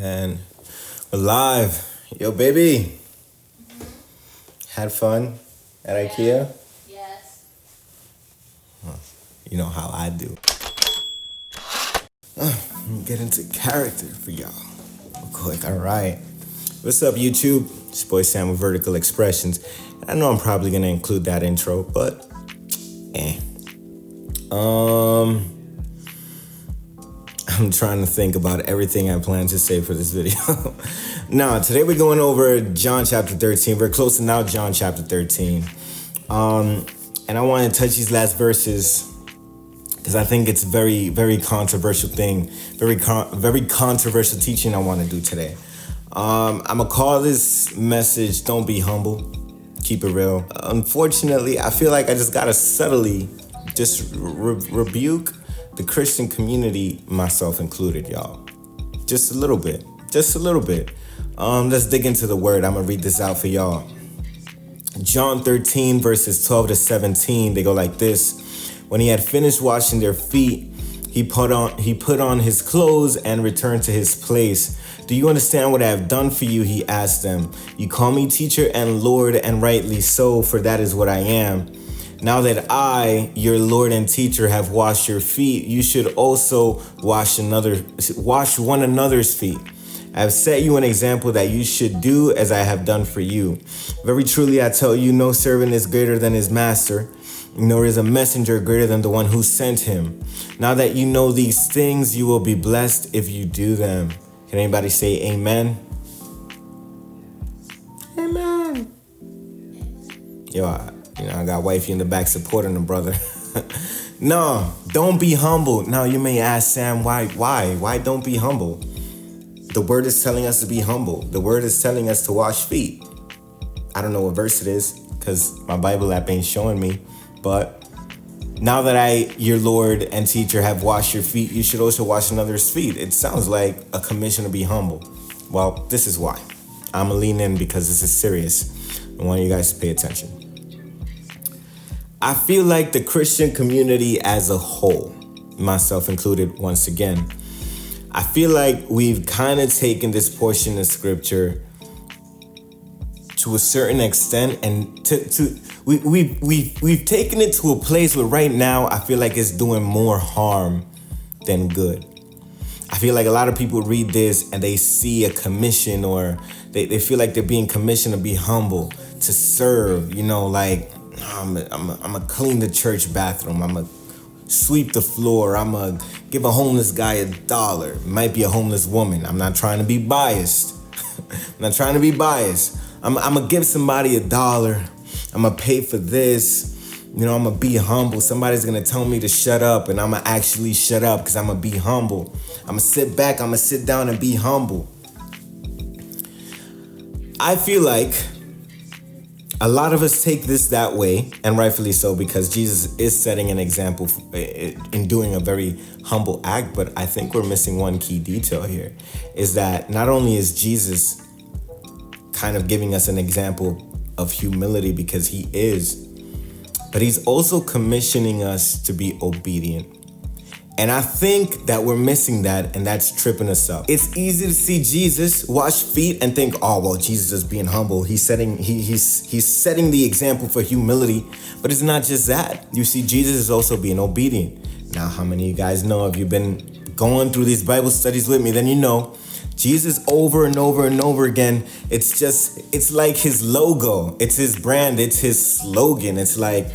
And we're live. Yo, baby. Had fun at IKEA? Yes. You know how I do. Let me get into character for y'all real quick. All right. What's up, YouTube? It's your boy Sam with Vertical Expressions. I know I'm probably going to include that intro, but I'm trying to think about everything I plan to say for this video. Now, today we're going over John chapter 13. We're closing out John chapter 13. And I want to touch these last verses because I think it's a very, very controversial thing. Very controversial teaching I want to do today. I'm going to call this message, Don't Be Humble. Keep it real. Unfortunately, I feel like I just got to subtly just rebuke the Christian community, myself included, y'all. Just a little bit. Let's dig into the word. I'm going to read this out for y'all. John 13, verses 12 to 17, they go like this. When he had finished washing their feet, he put on his clothes and returned to his place. Do you understand what I have done for you? He asked them. You call me teacher and Lord, and rightly so, for that is what I am. Now that I, your Lord and teacher, have washed your feet, you should also wash one another's feet. I have set you an example that you should do as I have done for you. Very truly, I tell you, no servant is greater than his master, nor is a messenger greater than the one who sent him. Now that you know these things, you will be blessed if you do them. Can anybody say amen? Amen. Yo, I got wifey in the back supporting the brother. No, don't be humble. Now you may ask, Sam, why? Why don't be humble? The word is telling us to be humble. The word is telling us to wash feet. I don't know what verse it is because my Bible app ain't showing me. But now that I, your Lord and teacher, have washed your feet, you should also wash another's feet. It sounds like a commission to be humble. Well, this is why. I'm going to lean in because this is serious. I want you guys to pay attention. I feel like the Christian community as a whole, myself included once again, I feel like we've kind of taken this portion of scripture to a certain extent, and we've taken it to a place where right now I feel like it's doing more harm than good. I feel like a lot of people read this and they see a commission, or they feel like they're being commissioned to be humble, to serve, like I'm gonna clean the church bathroom. I'm gonna sweep the floor. I'm gonna give a homeless guy $1. It might be a homeless woman. I'm not trying to be biased. I'm gonna give somebody $1. I'm gonna pay for this. I'm gonna be humble. Somebody's gonna tell me to shut up, and I'm gonna actually shut up because I'm gonna be humble. I'm gonna sit back. I'm gonna sit down and be humble. I feel like a lot of us take this that way, and rightfully so, because Jesus is setting an example in doing a very humble act. But I think we're missing one key detail here, is that not only is Jesus kind of giving us an example of humility, because he is, but he's also commissioning us to be obedient. And I think that we're missing that, and that's tripping us up. It's easy to see Jesus wash feet and think, oh, well, Jesus is being humble. He's setting the example for humility. But it's not just that. You see, Jesus is also being obedient. Now, how many of you guys know, if you've been going through these Bible studies with me, then you know Jesus over and over and over again. It's like his logo. It's his brand. It's his slogan. It's like,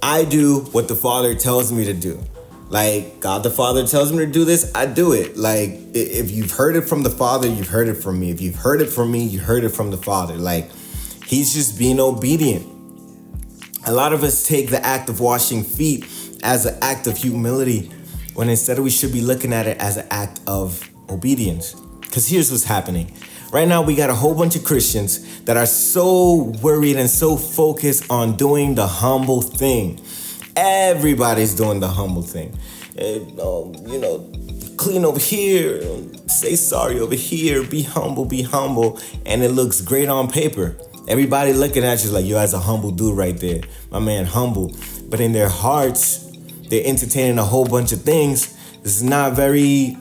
I do what the Father tells me to do. Like, God the Father tells me to do this, I do it. Like, if you've heard it from the Father, you've heard it from me. If you've heard it from me, you heard it from the Father. Like, he's just being obedient. A lot of us take the act of washing feet as an act of humility, when instead we should be looking at it as an act of obedience. Because here's what's happening. Right now, we got a whole bunch of Christians that are so worried and so focused on doing the humble thing. Everybody's doing the humble thing. Clean over here, say sorry over here, be humble, and it looks great on paper. Everybody looking at you like, yo, that's a humble dude right there. My man, humble. But in their hearts, they're entertaining a whole bunch of things. It's not very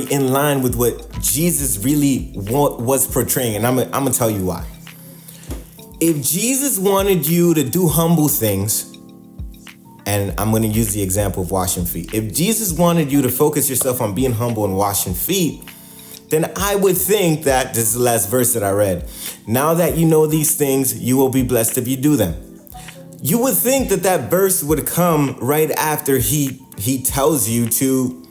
in line with what Jesus really was portraying. And I'm gonna tell you why. If Jesus wanted you to do humble things, and I'm going to use the example of washing feet. If Jesus wanted you to focus yourself on being humble and washing feet, then I would think that, this is the last verse that I read, now that you know these things, you will be blessed if you do them. You would think that verse would come right after he tells you to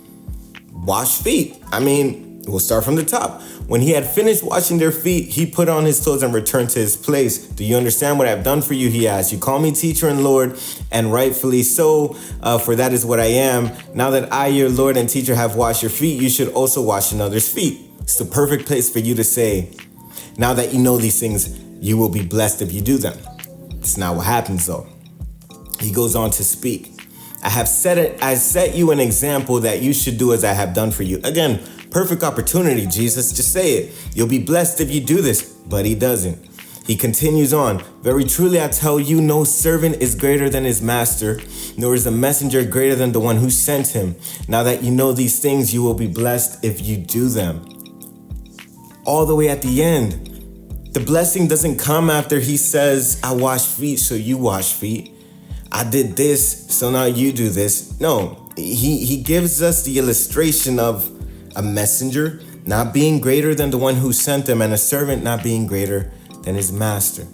wash feet. I mean, we'll start from the top. When he had finished washing their feet, he put on his clothes and returned to his place. Do you understand what I've done for you? He asked. You call me teacher and Lord, and rightfully so, for that is what I am. Now that I, your Lord and teacher, have washed your feet, you should also wash another's feet. It's the perfect place for you to say, now that you know these things, you will be blessed if you do them. It's not what happens though. He goes on to speak. I set you an example that you should do as I have done for you. Again, perfect opportunity, Jesus. Just say it. You'll be blessed if you do this. But he doesn't. He continues on. Very truly, I tell you, no servant is greater than his master, nor is a messenger greater than the one who sent him. Now that you know these things, you will be blessed if you do them. All the way at the end, the blessing doesn't come after he says, I wash feet, so you wash feet. I did this, so now you do this. No, he gives us the illustration of a messenger not being greater than the one who sent them, and a servant not being greater than his master.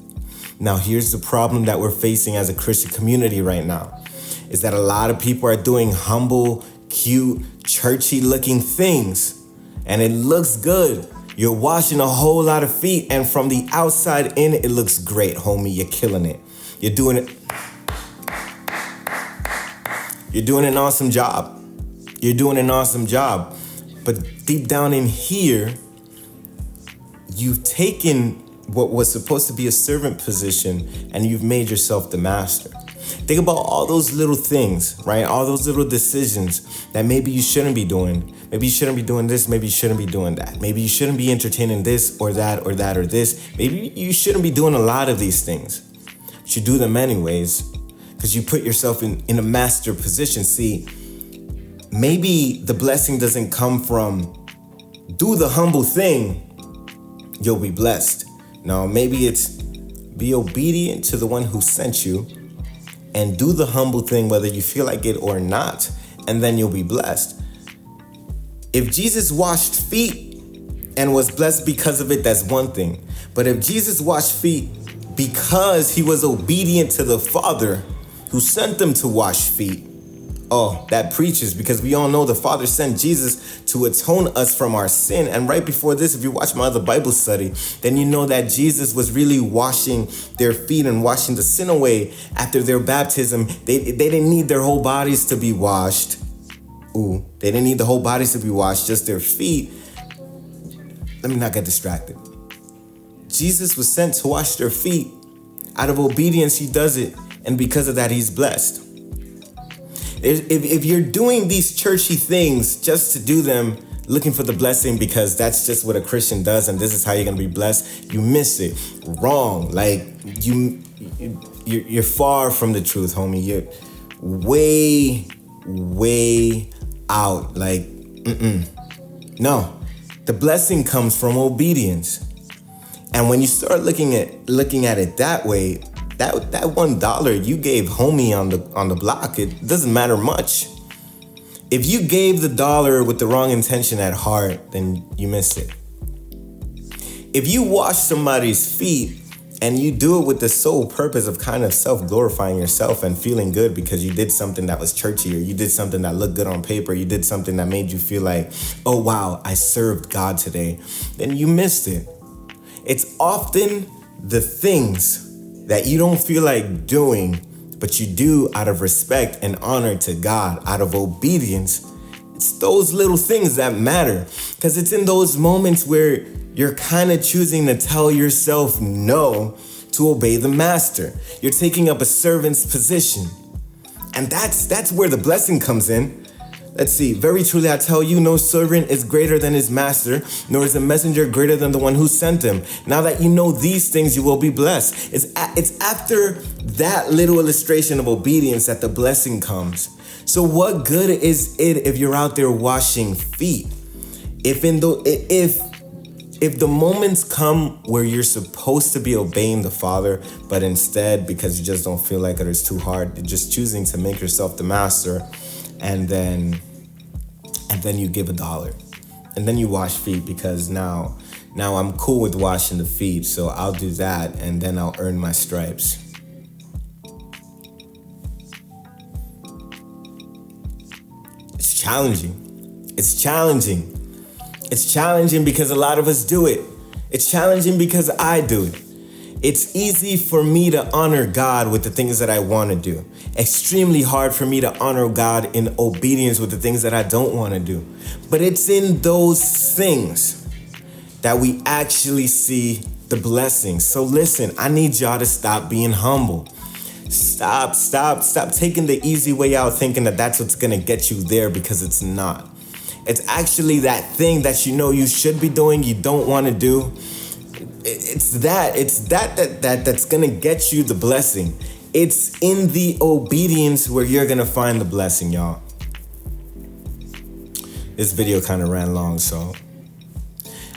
Now, here's the problem that we're facing as a Christian community right now, is that a lot of people are doing humble, cute, churchy looking things, and it looks good. You're washing a whole lot of feet, and from the outside in, it looks great, homie. You're killing it. You're doing an awesome job. But deep down in here, you've taken what was supposed to be a servant position and you've made yourself the master. Think about all those little things, right? All those little decisions that maybe you shouldn't be doing. Maybe you shouldn't be doing this. Maybe you shouldn't be doing that. Maybe you shouldn't be entertaining this or that or that or this. Maybe you shouldn't be doing a lot of these things. But you do them anyways because you put yourself in a master position. See, maybe the blessing doesn't come from do the humble thing, you'll be blessed. No, maybe it's be obedient to the one who sent you and do the humble thing whether you feel like it or not, and then you'll be blessed. If Jesus washed feet and was blessed because of it, that's one thing. But if Jesus washed feet because he was obedient to the Father who sent them to wash feet, oh, that preaches, because we all know the Father sent Jesus to atone us from our sin. And right before this, if you watch my other Bible study, then you know that Jesus was really washing their feet and washing the sin away after their baptism. They didn't need their whole bodies to be washed. They didn't need the whole bodies to be washed, just their feet. Let me not get distracted. Jesus was sent to wash their feet. Out of obedience, he does it. And because of that, he's blessed. If you're doing these churchy things just to do them, looking for the blessing because that's just what a Christian does and this is how you're going to be blessed, you miss it. Wrong. Like, you're far from the truth, homie. You're way out. Like, No, the blessing comes from obedience. And when you start looking at it that way, that $1 you gave homie on the block, it doesn't matter much. If you gave the dollar with the wrong intention at heart, then you missed it. If you wash somebody's feet and you do it with the sole purpose of kind of self-glorifying yourself and feeling good because you did something that was churchy, or you did something that looked good on paper, you did something that made you feel like, oh wow, I served God today, then you missed it. It's often the things that you don't feel like doing, but you do out of respect and honor to God, out of obedience, It's those little things that matter, because it's in those moments where you're kind of choosing to tell yourself no to obey the master. You're taking up a servant's position. And that's where the blessing comes in. Let's see. Very truly, I tell you, no servant is greater than his master, nor is a messenger greater than the one who sent him. Now that you know these things, you will be blessed. It's after that little illustration of obedience that the blessing comes. So what good is it if you're out there washing feet? If the moments come where you're supposed to be obeying the Father, but instead, because you just don't feel like it or it's too hard, you're just choosing to make yourself the master, and then you give $1, and then you wash feet because now I'm cool with washing the feet, so I'll do that, and then I'll earn my stripes. It's challenging. It's challenging. It's challenging because a lot of us do it. It's challenging because I do it. It's easy for me to honor God with the things that I want to do. Extremely hard for me to honor God in obedience with the things that I don't want to do. But it's in those things that we actually see the blessings. So listen, I need y'all to stop being humble. Stop taking the easy way out thinking that that's what's going to get you there, because it's not. It's actually that thing that you know you should be doing, you don't want to do. It's that's going to get you the blessing. It's in the obedience where you're going to find the blessing, y'all. This video kind of ran long, so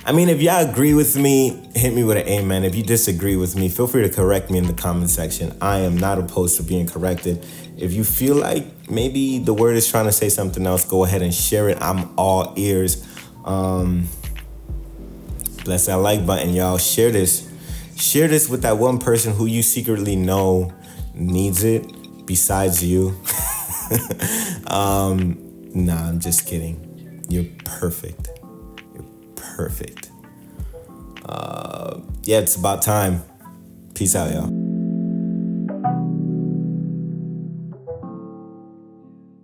I mean, if y'all agree with me, hit me with an amen. If you disagree with me, feel free to correct me in the comment section. I am not opposed to being corrected. If you feel like maybe the word is trying to say something else, go ahead and share it. I'm all ears. Bless that like button, y'all. Share this. Share this with that one person who you secretly know needs it besides you. Nah, I'm just kidding. You're perfect. Perfect. Yeah, it's about time. Peace out, y'all.